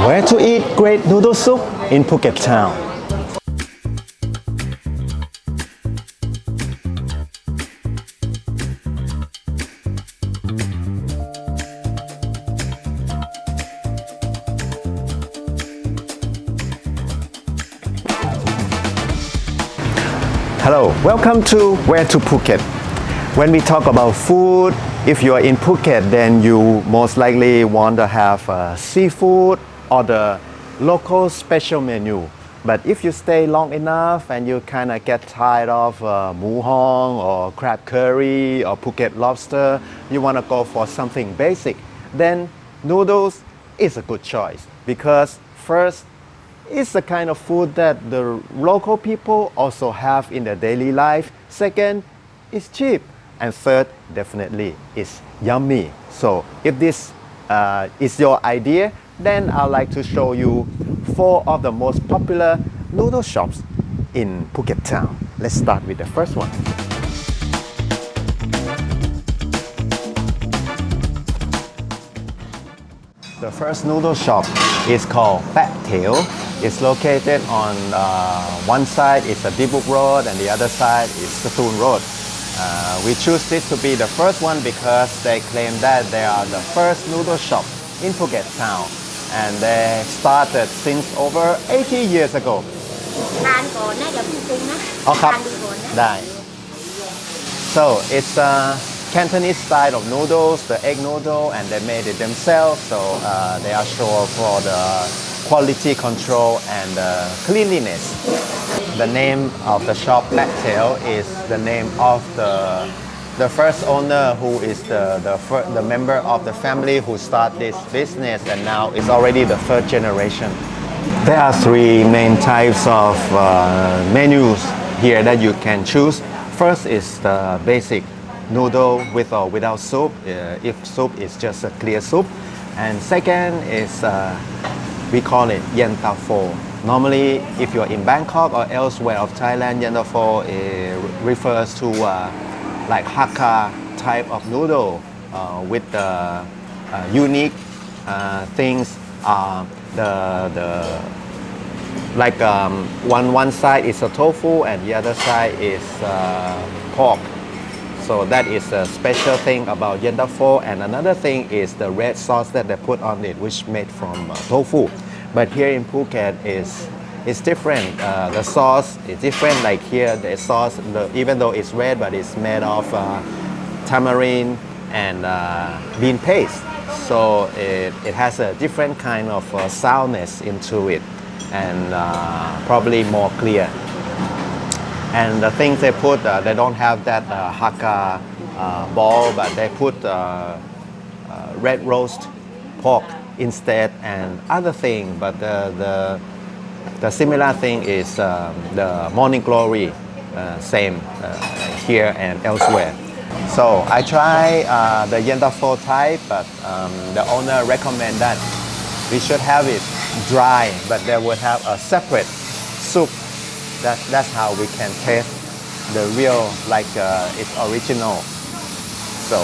Where to eat great noodle soup in Phuket town. Hello, welcome to Where to Phuket. When we talk about food, if you are in Phuket, then you most likely want to have seafood or the local special menu. But if you stay long enough and you kind of get tired of mu hong or crab curry or Phuket lobster, you want to go for something basic, then noodles is a good choice because first, it's the kind of food that the local people also have in their daily life. Second, it's cheap. And third, definitely, it's yummy. So if this is your idea, then I'd like to show you 4 of the most popular noodle shops in Phuket town. Let's start with the first one. The first noodle shop is called Pat Tail. It's located on one side is a Dibuk Road and the other side is Satun Road. We choose this to be the first one because they claim that they are the first noodle shop in Phuket town and they started since over 80 years ago. ทานก่อนนะอย่าเพิ่งปรุงนะ อ๋อครับ ทานดูก่อนนะ ได้ So it's a Cantonese style of noodles, the egg noodle, and they made it themselves. So they are sure for the quality control and cleanliness. The name of the shop Blacktail is the name of the first owner who is the member of the family who started this business and now it's already the 3rd generation. There are 3 main types of menus here that you can choose. First is the basic noodle with or without soup, if soup is just a clear soup. And second is we call it yen tau pho. Normally, if you're in Bangkok or elsewhere of Thailand, yen tau pho refers to like Hakka type of noodle with the unique things. Like one side is a tofu and the other side is pork. So that is a special thing about yen tau pho. And another thing is the red sauce that they put on it, which made from tofu. But here in Phuket it's different. The sauce is different. Like here, the sauce, even though it's red, but it's made of tamarind and bean paste. So it has a different kind of sourness into it and probably more clear. And the things they put, they don't have that Hakka ball, but they put red roast pork instead and other thing. But the similar thing is the morning glory, same here and elsewhere. So I try the yen tau pho type, but the owner recommend that we should have it dry, but they would have a separate soup. That's how we can taste the real, like its original. So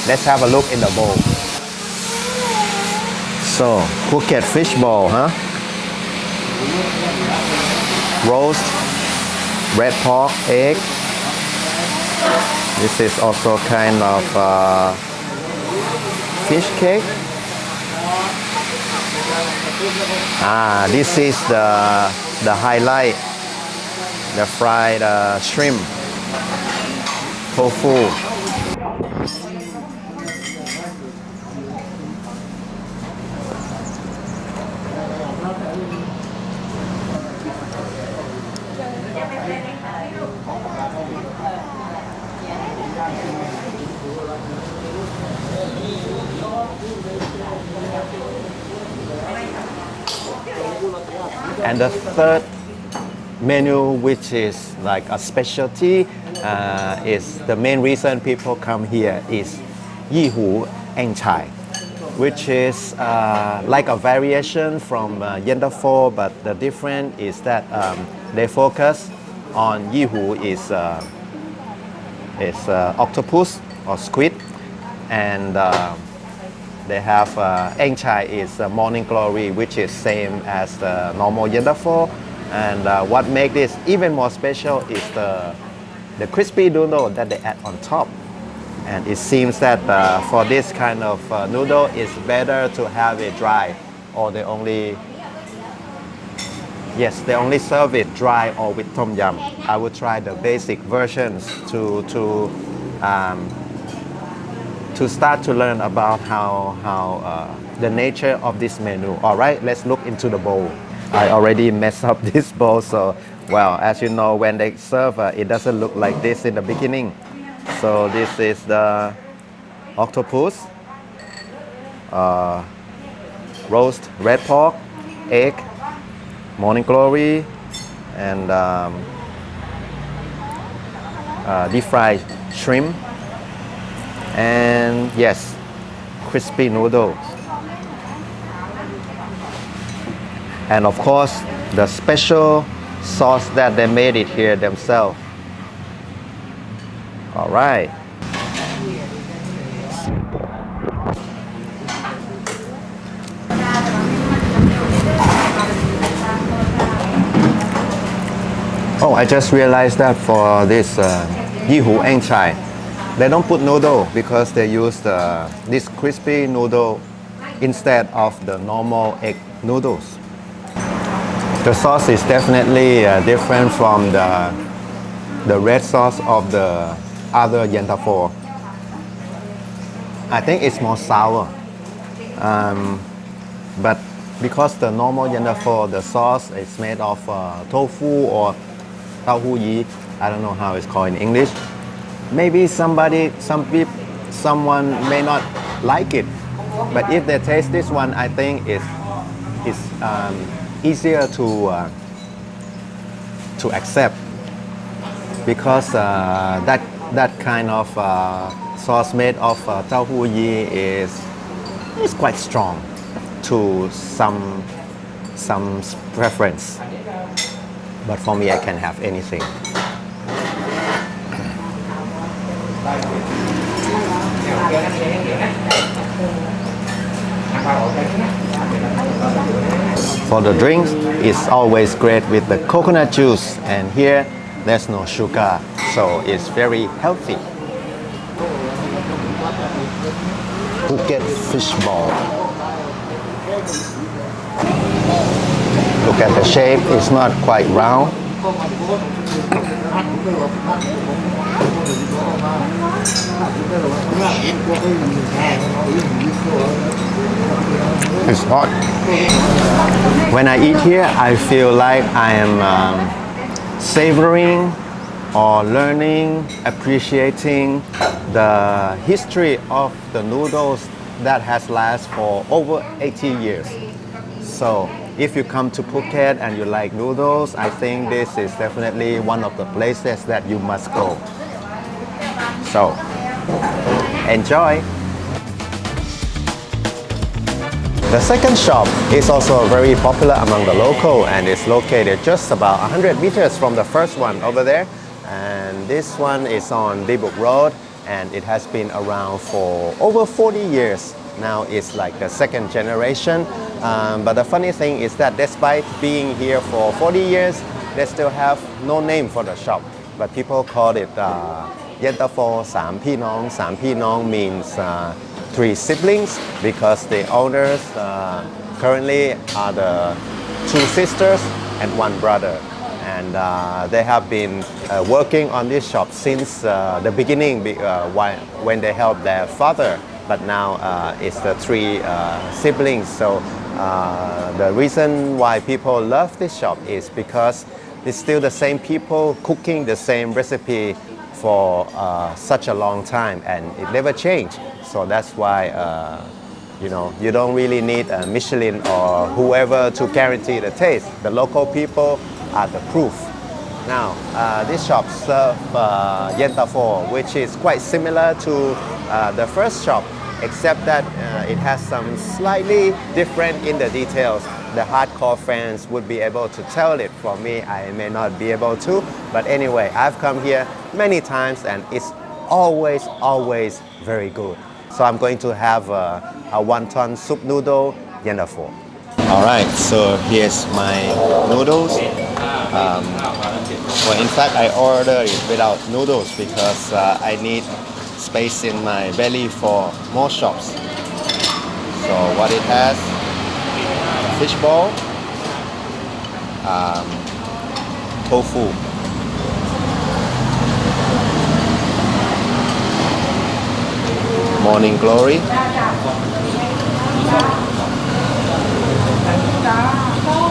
let's have a look in the bowl. So Phuket fish ball, huh? Roast, red pork, egg. This is also kind of fish cake. This is the highlight, the fried shrimp, tofu. And the 3rd menu, which is like a specialty, is the main reason people come here is Yi Hu Eng Chai, which is like a variation from yen tau pho, but the difference is that they focus on Yi Hu is octopus or squid, and They have Eng Chai is Morning Glory, which is same as the normal Yen Pho. And what makes this even more special is the crispy noodle that they add on top. And it seems that for this kind of noodle, it's better to have it dry, or they only serve it dry or with tom yum. I will try the basic versions to start to learn about how the nature of this menu. All right, let's look into the bowl. I already messed up this bowl, so well, as you know, when they serve, it doesn't look like this in the beginning. So this is the octopus, roast red pork, egg, morning glory, and deep fried shrimp, and yes, crispy noodles. And of course, the special sauce that they made it here themselves. All right. Oh, I just realized that for this Yihu Eng Chai, they don't put noodle because they use this crispy noodle instead of the normal egg noodles. The sauce is definitely different from the red sauce of the other Yen Pho. I think it's more sour. But because the normal Yen Pho, the sauce is made of tofu or tau hu yi, I don't know how it's called in English. Maybe someone may not like it, but if they taste this one, I think it's easier to accept, because that kind of sauce made of tau hu yi is quite strong to some preference. But for me, I can have anything. For the drinks, it's always great with the coconut juice, and here there's no sugar, so it's very healthy. Phuket fish ball. Look at the shape, it's not quite round. It's hot. When I eat here, I feel like I am savoring or learning, appreciating the history of the noodles that has lasted for over 80 years. So if you come to Phuket and you like noodles, I think this is definitely one of the places that you must go. So, enjoy! The second shop is also very popular among the local, and it's located just about 100 meters from the first one over there. And this one is on Dibuk Road, and it has been around for over 40 years. Now it's like the second generation. But the funny thing is that despite being here for 40 years, they still have no name for the shop. But people call it Yen Pho Sam Pi Nong. Sam Pi Nong means three siblings, because the owners currently are the two sisters and one brother. And they have been working on this shop since the beginning when they helped their father. But now it's the three siblings. So the reason why people love this shop is because it's still the same people cooking the same recipe for such a long time, and it never changed. So that's why you don't really need a Michelin or whoever to guarantee the taste. The local people are the proof. Now, this shop serves Yen Pho, which is quite similar to the first shop, except that it has some slightly different in the details. The hardcore fans would be able to tell it. For me, I may not be able to. But anyway, I've come here many times, and it's always very good. So I'm going to have a wonton soup noodle yendafo. All right, so here's my noodles. Well, in fact, I ordered it without noodles because I need space in my belly for more shops. So what it has: fish ball, tofu, morning glory,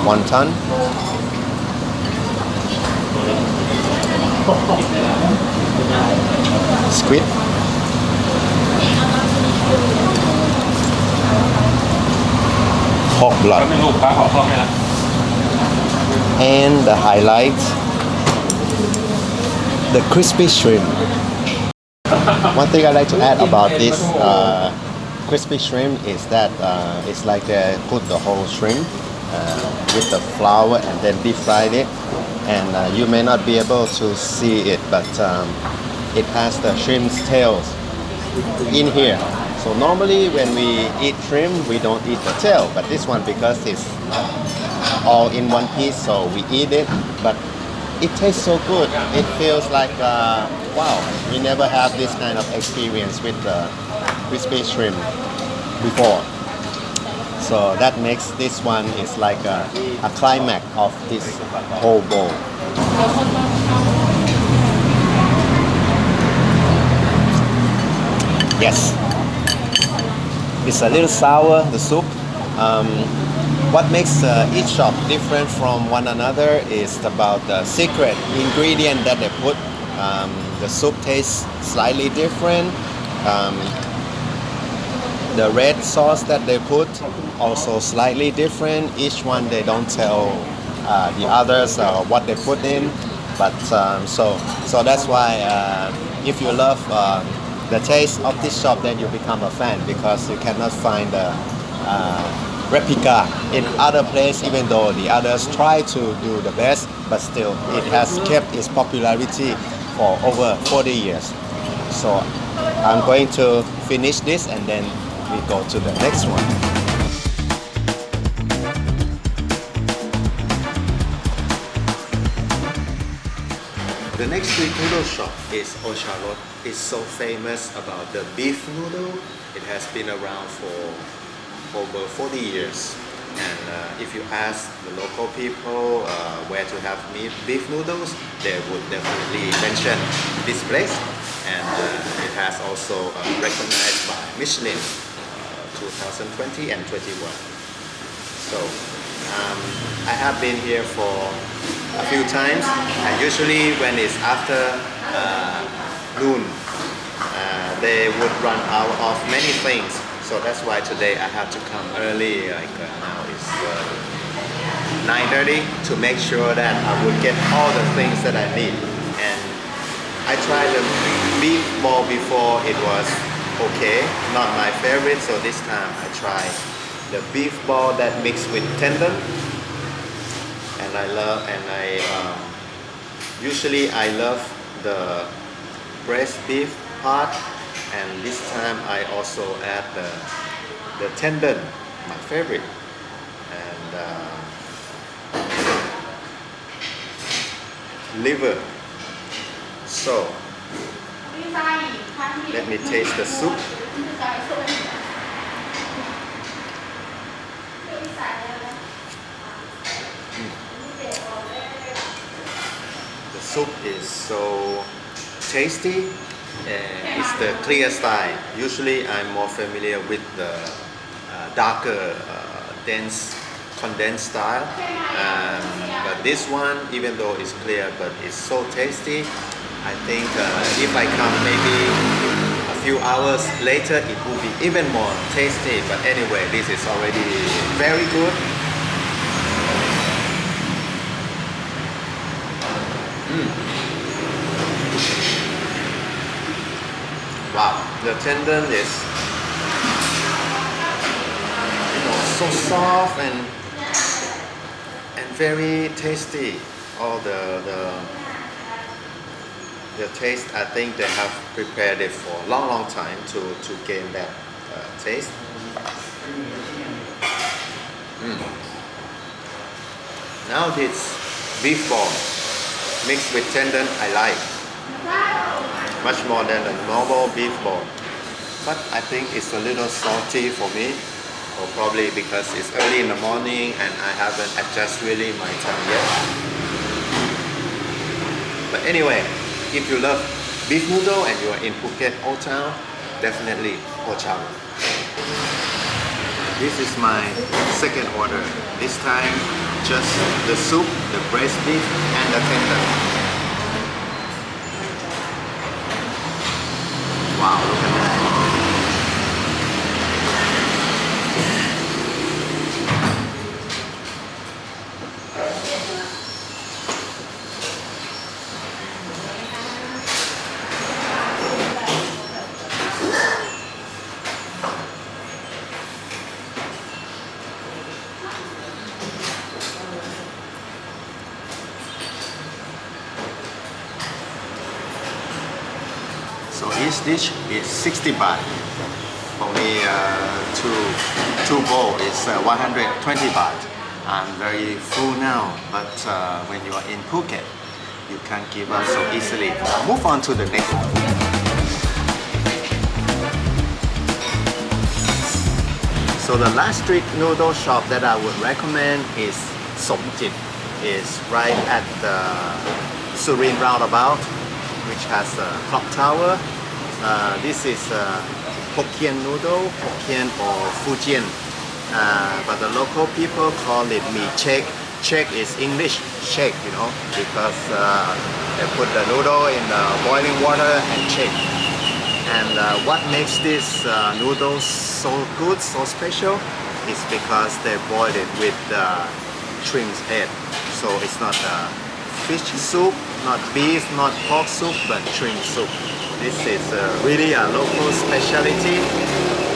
wonton, squid, pork blood, and the highlight, the crispy shrimp. One thing I like to add about this crispy shrimp is that it's like they put the whole shrimp with the flour and then deep fried it, and you may not be able to see it, but it has the shrimp's tails in here. So normally when we eat shrimp, we don't eat the tail, but this one, because it's all in one piece, so we eat it, but it tastes so good. It feels like, wow, we never have this kind of experience with the crispy shrimp before. So that makes this one is like a climax of this whole bowl. Yes, it's a little sour, the soup. What makes each shop different from one another is about the secret ingredient that they put. The soup tastes slightly different. The red sauce that they put also slightly different. Each one they don't tell the others what they put in, but so that's why if you love the taste of this shop, then you become a fan, because you cannot find the replica in other place, even though the others try to do the best, but still it has kept its popularity for over 40 years. So I'm going to finish this and then we go to the next one. The next street noodle shop is Ocharot. It's so famous about the beef noodle. It has been around for over 40 years. And if you ask the local people where to have beef noodles, they would definitely mention this place. And it has also recognized by Michelin 2020 and 21. So I have been here for a few times, and usually when it's after noon, they would run out of many things. So that's why today I have to come early, like now it's 9:30, to make sure that I would get all the things that I need. And I tried the beef ball before, it was okay, not my favorite, so this time I tried the beef ball that mixed with tendon. And I love, and usually I love the breast beef part, and this time I also add the tendon, my favorite, and liver. So let me taste the soup. The soup is so tasty, and it's the clear style. Usually I'm more familiar with the darker, dense, condensed style, but this one, even though it's clear, but it's so tasty. I think if I come maybe a few hours later, it will be even more tasty. But anyway, this is already very good. Wow, the tendon is, so soft and very tasty. All the The taste, I think they have prepared it for a long time to gain that taste. Now this beef bone mixed with tendon I like much more than a normal beef bone. But I think it's a little salty for me, or probably because it's early in the morning and I haven't adjusted really my tongue yet. But anyway, if you love beef noodle and you are in Phuket Old Town, definitely Ho Chau. This is my second order. This time just the soup, the braised beef and the tendon. Wow, look at that. So each dish is 60 baht. For me, two bowl is 120 baht. I'm very full now, but when you are in Phuket, you can't give up so easily. Move on to the next one. So the last street noodle shop that I would recommend is Somjit. It's right at the Surin roundabout, which has a clock tower. This is Hokkien noodle, Hokkien or Fujian, but the local people call it mi chek. Chek is English shake, you know, because they put the noodle in the boiling water and shake. And what makes this noodles so good, so special, is because they boiled it with shrimp's head. So it's not fish soup, not beef, not pork soup, but shrimp soup. This is really a local specialty.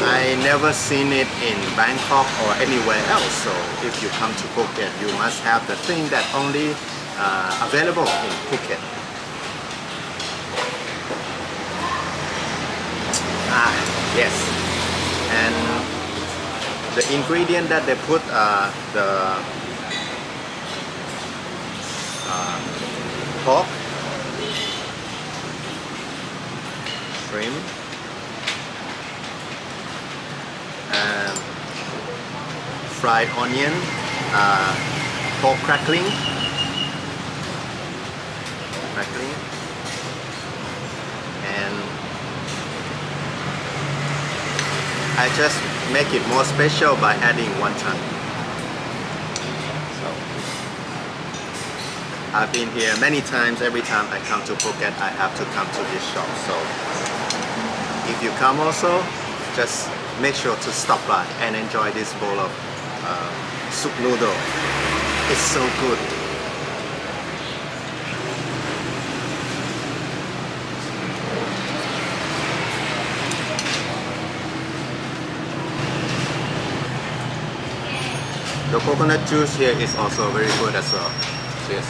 I never seen it in Bangkok or anywhere else. So if you come to Phuket, you must have the thing that only available in Phuket. Yes. And the ingredient that they put the pork, shrimp, fried onion, pork crackling, and I just make it more special by adding wonton. So I've been here many times. Every time I come to Phuket, I have to come to this shop. So if you come also, just make sure to stop by and enjoy this bowl of soup noodle. It's so good. The coconut juice here is also very good as well. Cheers.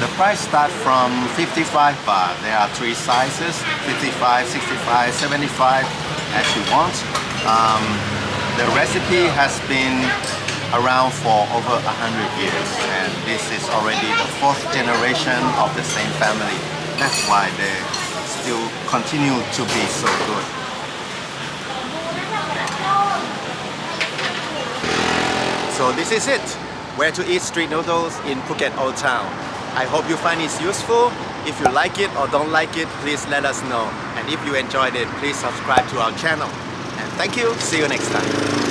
The price starts from 55 baht. There are three sizes, 55, 65, 75, as you want. The recipe has been around for over 100 years, and this is already the fourth generation of the same family. That's why they still continue to be so good. So this is it, where to eat street noodles in Phuket Old Town. I hope you find it useful. If you like it or don't like it, please let us know. And if you enjoyed it, please subscribe to our channel. And thank you, see you next time.